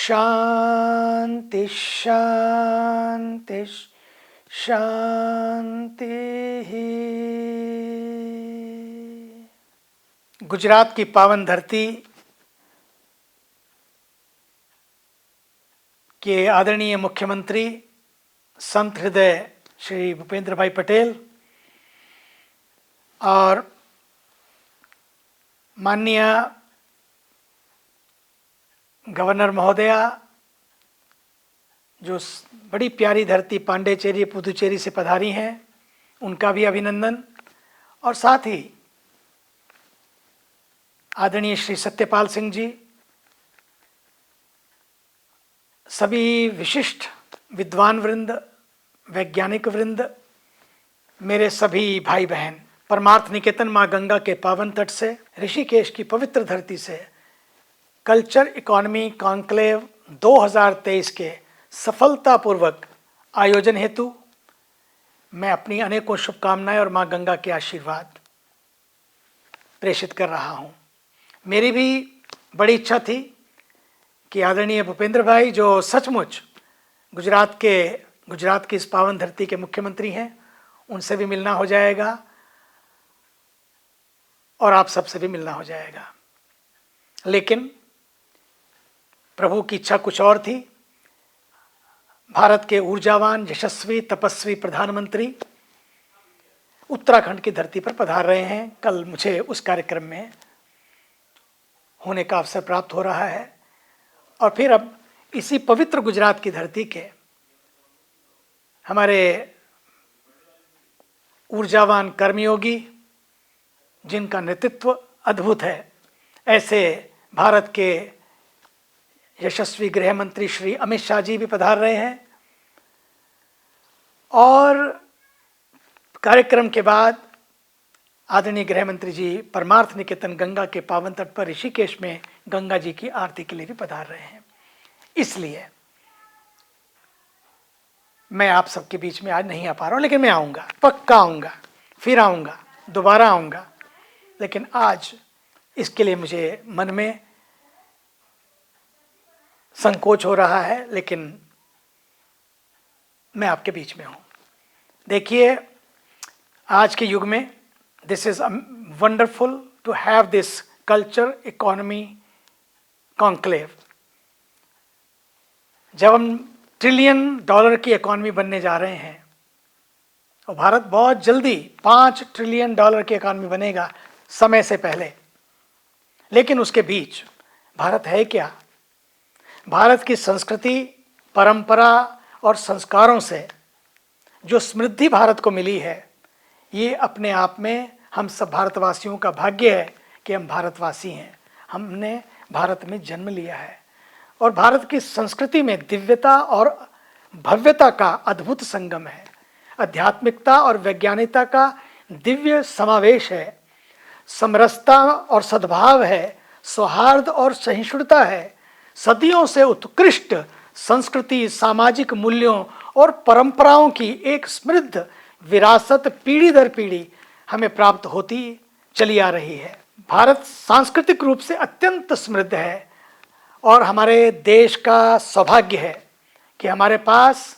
शांति शांति शांति। गुजरात की पावन धरती के आदरणीय मुख्यमंत्री संत हृदय श्री भूपेंद्र भाई पटेल और माननीय गवर्नर महोदया, जो बड़ी प्यारी धरती पांडेचेरी पुदुचेरी से पधारी हैं, उनका भी अभिनंदन। और साथ ही आदरणीय श्री सत्यपाल सिंह जी, सभी विशिष्ट विद्वान वृंद, वैज्ञानिक वृंद, मेरे सभी भाई बहन, परमार्थ निकेतन माँ गंगा के पावन तट से, ऋषिकेश की पवित्र धरती से कल्चर इकोनॉमी कॉन्क्लेव 2023 के सफलतापूर्वक आयोजन हेतु मैं अपनी अनेकों शुभकामनाएं और माँ गंगा के आशीर्वाद प्रेषित कर रहा हूँ। मेरी भी बड़ी इच्छा थी कि आदरणीय भूपेंद्र भाई, जो सचमुच गुजरात की इस पावन धरती के मुख्यमंत्री हैं, उनसे भी मिलना हो जाएगा और आप सबसे भी मिलना हो जाएगा। लेकिन प्रभु की इच्छा कुछ और थी। भारत के ऊर्जावान, यशस्वी, तपस्वी प्रधानमंत्री उत्तराखंड की धरती पर पधार रहे हैं। कल मुझे उस कार्यक्रम में होने का अवसर प्राप्त हो रहा है और फिर अब इसी पवित्र गुजरात की धरती के हमारे ऊर्जावान कर्मयोगी, जिनका नेतृत्व अद्भुत है, ऐसे भारत के यशस्वी गृह मंत्री श्री अमित शाह जी भी पधार रहे हैं। और कार्यक्रम के बाद आदरणीय गृह मंत्री जी परमार्थ निकेतन गंगा के पावन तट पर ऋषिकेश में गंगा जी की आरती के लिए भी पधार रहे हैं। इसलिए मैं आप सबके बीच में आज नहीं आ पा रहा हूं, लेकिन मैं आऊँगा, पक्का आऊँगा, फिर आऊँगा, दोबारा आऊँगा। लेकिन आज इसके लिए मुझे मन में संकोच हो रहा है, लेकिन मैं आपके बीच में हूँ। देखिए, आज के युग में this is wonderful to have this culture economy conclave. जब हम $1 ट्रिलियन की इकोनॉमी बनने जा रहे हैं और भारत बहुत जल्दी $5 ट्रिलियन की इकोनॉमी बनेगा समय से पहले, लेकिन उसके बीच भारत है क्या? भारत की संस्कृति, परंपरा और संस्कारों से जो समृद्धि भारत को मिली है, ये अपने आप में हम सब भारतवासियों का भाग्य है कि हम भारतवासी हैं। हमने भारत में जन्म लिया है और भारत की संस्कृति में दिव्यता और भव्यता का अद्भुत संगम है। आध्यात्मिकता और वैज्ञानिकता का दिव्य समावेश है। समरसता और सद्भाव है। सौहार्द और सहिष्णुता है। सदियों से उत्कृष्ट संस्कृति, सामाजिक मूल्यों और परंपराओं की एक समृद्ध विरासत पीढ़ी दर पीढ़ी हमें प्राप्त होती चली आ रही है। भारत सांस्कृतिक रूप से अत्यंत समृद्ध है और हमारे देश का सौभाग्य है कि हमारे पास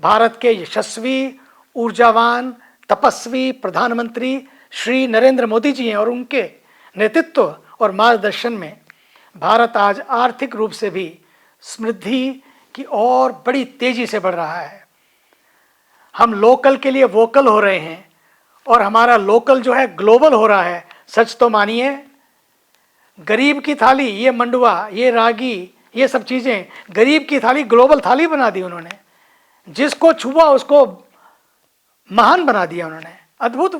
भारत के यशस्वी, ऊर्जावान, तपस्वी प्रधानमंत्री श्री नरेंद्र मोदी जी हैं और उनके नेतृत्व और मार्गदर्शन में भारत आज आर्थिक रूप से भी समृद्धि की ओर बड़ी तेजी से बढ़ रहा है। हम लोकल के लिए वोकल हो रहे हैं और हमारा लोकल जो है ग्लोबल हो रहा है। सच तो मानिए, गरीब की थाली, ये मंडुआ, ये रागी, ये सब चीज़ें, गरीब की थाली ग्लोबल थाली बना दी उन्होंने। जिसको छुआ उसको महान बना दिया उन्होंने। अद्भुत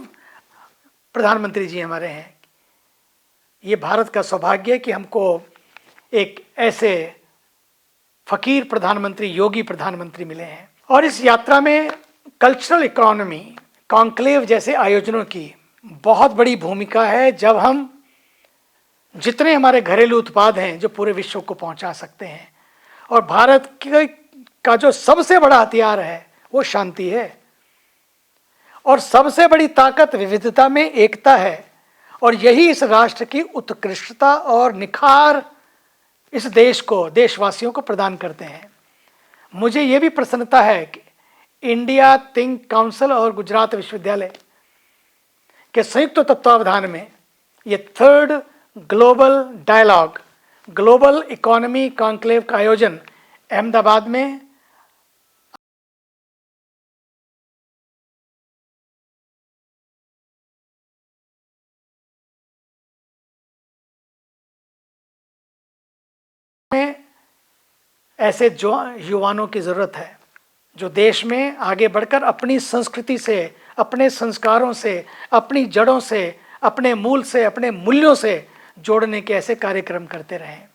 प्रधानमंत्री जी हमारे हैं। ये भारत का सौभाग्य है कि हमको एक ऐसे फकीर प्रधानमंत्री, योगी प्रधानमंत्री मिले हैं। और इस यात्रा में कल्चरल इकोनॉमी कॉन्क्लेव जैसे आयोजनों की बहुत बड़ी भूमिका है। जब हम जितने हमारे घरेलू उत्पाद हैं जो पूरे विश्व को पहुंचा सकते हैं, और भारत का जो सबसे बड़ा हथियार है वो शांति है और सबसे बड़ी ताकत विविधता में एकता है। और यही इस राष्ट्र की उत्कृष्टता और निखार इस देश को, देशवासियों को प्रदान करते हैं। मुझे ये भी प्रसन्नता है कि इंडिया थिंक काउंसिल और गुजरात विश्वविद्यालय के संयुक्त तत्वावधान में ये third global dialogue, global economy conclave का आयोजन अहमदाबाद में ऐसे जो युवाओं की ज़रूरत है जो देश में आगे बढ़कर अपनी संस्कृति से, अपने संस्कारों से, अपनी जड़ों से, अपने मूल से, अपने मूल्यों से जोड़ने के ऐसे कार्यक्रम करते रहें।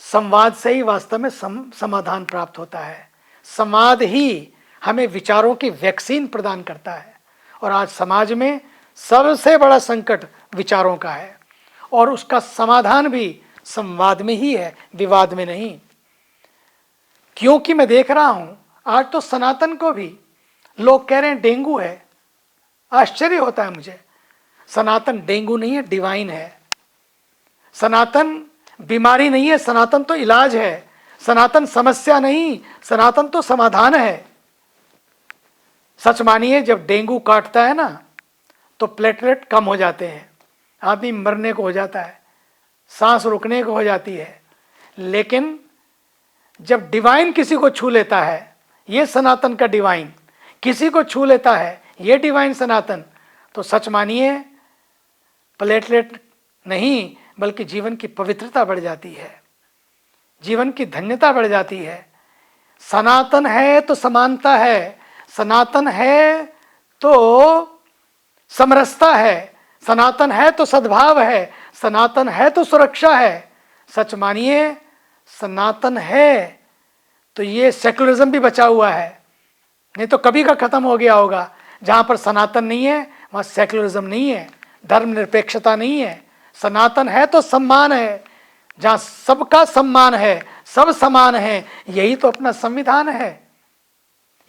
संवाद से ही वास्तव में समाधान प्राप्त होता है। संवाद ही हमें विचारों की वैक्सीन प्रदान करता है। और आज समाज में सबसे बड़ा संकट विचारों का है और उसका समाधान भी संवाद में ही है, विवाद में नहीं। क्योंकि मैं देख रहा हूं आज तो सनातन को भी लोग कह रहे हैं डेंगू है। आश्चर्य होता है मुझे। सनातन डेंगू नहीं है, डिवाइन है। सनातन बीमारी नहीं है, सनातन तो इलाज है। सनातन समस्या नहीं, सनातन तो समाधान है। सच मानिए, जब डेंगू काटता है ना तो प्लेटलेट कम हो जाते हैं, आदमी मरने को हो जाता है, सांस रुकने को हो जाती है। लेकिन जब डिवाइन किसी को छू लेता है, ये सनातन का डिवाइन किसी को छू लेता है, ये डिवाइन सनातन, तो सच मानिए प्लेटलेट नहीं बल्कि जीवन की पवित्रता बढ़ जाती है, जीवन की धन्यता बढ़ जाती है। सनातन है तो समानता है, सनातन है तो समरसता है, सनातन है तो सद्भाव है, सनातन है तो सुरक्षा है। सच मानिए सनातन है तो ये सेकुलरिज्म भी बचा हुआ है, नहीं तो कभी का खत्म हो गया होगा। जहाँ पर सनातन नहीं है वहाँ सेकुलरिज्म नहीं है, धर्मनिरपेक्षता नहीं है। सनातन है तो सम्मान है, जहाँ सबका सम्मान है, सब समान है, यही तो अपना संविधान है।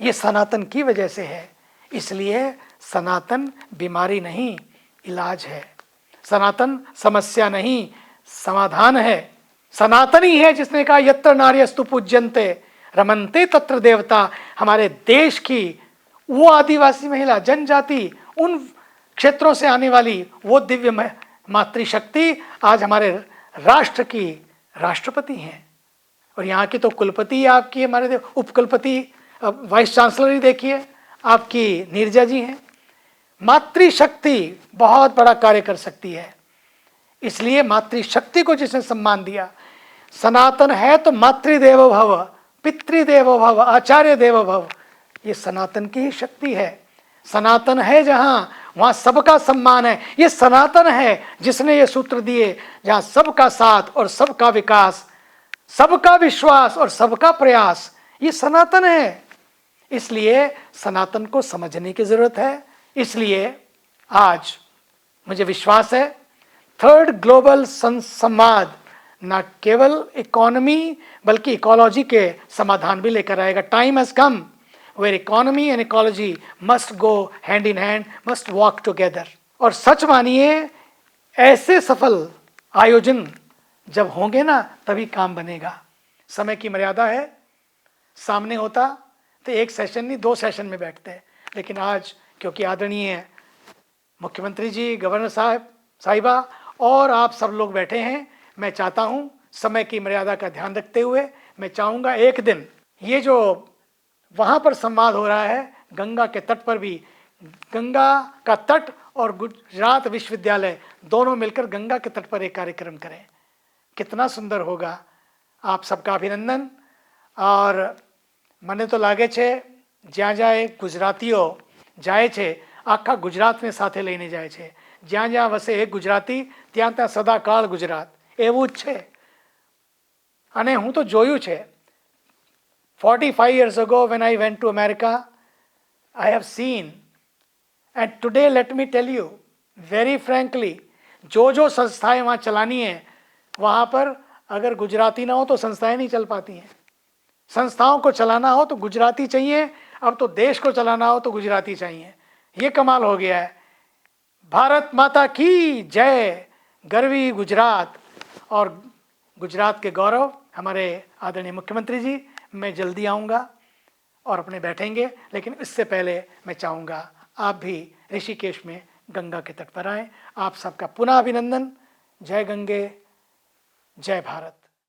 ये सनातन की वजह से है। इसलिए सनातन बीमारी नहीं, इलाज है। सनातन समस्या नहीं, समाधान है। सनातन ही है जिसने कहा यत्र नार्यस्तु पूज्यन्ते रमन्ते तत्र देवता। हमारे देश की वो आदिवासी महिला, जनजाति, उन क्षेत्रों से आने वाली वो दिव्य मातृशक्ति आज हमारे राष्ट्र की राष्ट्रपति हैं। और यहाँ की तो कुलपति आपकी, हमारे उपकुलपति वाइस चांसलर ही देखिए आपकी नीरजा जी हैं। मातृशक्ति बहुत बड़ा कार्य कर सकती है। इसलिए मातृशक्ति को जिसने सम्मान दिया, सनातन है तो मातृदेवो भव, पितृदेवो भव, आचार्य देवो भव, ये सनातन की ही शक्ति है। सनातन है जहाँ, वहाँ सबका सम्मान है। ये सनातन है जिसने ये सूत्र दिए, जहाँ सबका साथ और सबका विकास, सबका विश्वास और सबका प्रयास, ये सनातन है। इसलिए सनातन को समझने की जरूरत है। इसलिए आज मुझे विश्वास है थर्ड ग्लोबल संवाद न केवल इकोनॉमी बल्कि इकोलॉजी के समाधान भी लेकर आएगा। Time has come where economy and ecology must go hand in hand, must walk together. और सच मानिए ऐसे सफल आयोजन जब होंगे ना तभी काम बनेगा। समय की मर्यादा है, सामने होता तो एक सेशन नहीं 2 सेशन में बैठते हैं। लेकिन आज क्योंकि आदरणीय मुख्यमंत्री जी, गवर्नर साहब, साहिबा और आप सब लोग बैठे हैं, मैं चाहता हूं समय की मर्यादा का ध्यान रखते हुए मैं चाहूँगा एक दिन ये जो वहाँ पर संवाद हो रहा है गंगा के तट पर भी, गंगा का तट और गुजरात विश्वविद्यालय दोनों मिलकर गंगा के तट पर एक कार्यक्रम करें। कितना सुंदर होगा। आप सबका अभिनंदन। और મને તો લાગે છે જ્યાં જ્યાં એ ગુજરાતીઓ જાય છે આખા ગુજરાતને સાથે લઈને જાય છે। જ્યાં જ્યાં વસે એક ગુજરાતી ત્યાં ત્યાં સદાકાળ ગુજરાત, એવું જ છે। અને હું તો જોયું છે 45 years ago when I went to America, I have seen, and today let me tell you very frankly, जो संस्थाएं वहाँ चलानी है वहाँ पर अगर गुजराती ना हो तो संस्थाएं नहीं चल पाती हैं। संस्थाओं को चलाना हो तो गुजराती चाहिए, अब तो देश को चलाना हो तो गुजराती चाहिए। ये कमाल हो गया है। भारत माता की जय, गर्वी गुजरात। और गुजरात के गौरव हमारे आदरणीय मुख्यमंत्री जी, मैं जल्दी आऊँगा और अपने बैठेंगे, लेकिन इससे पहले मैं चाहूँगा आप भी ऋषिकेश में गंगा के तट पर आएँ। आप सबका पुनः अभिनंदन। जय गंगे, जय भारत।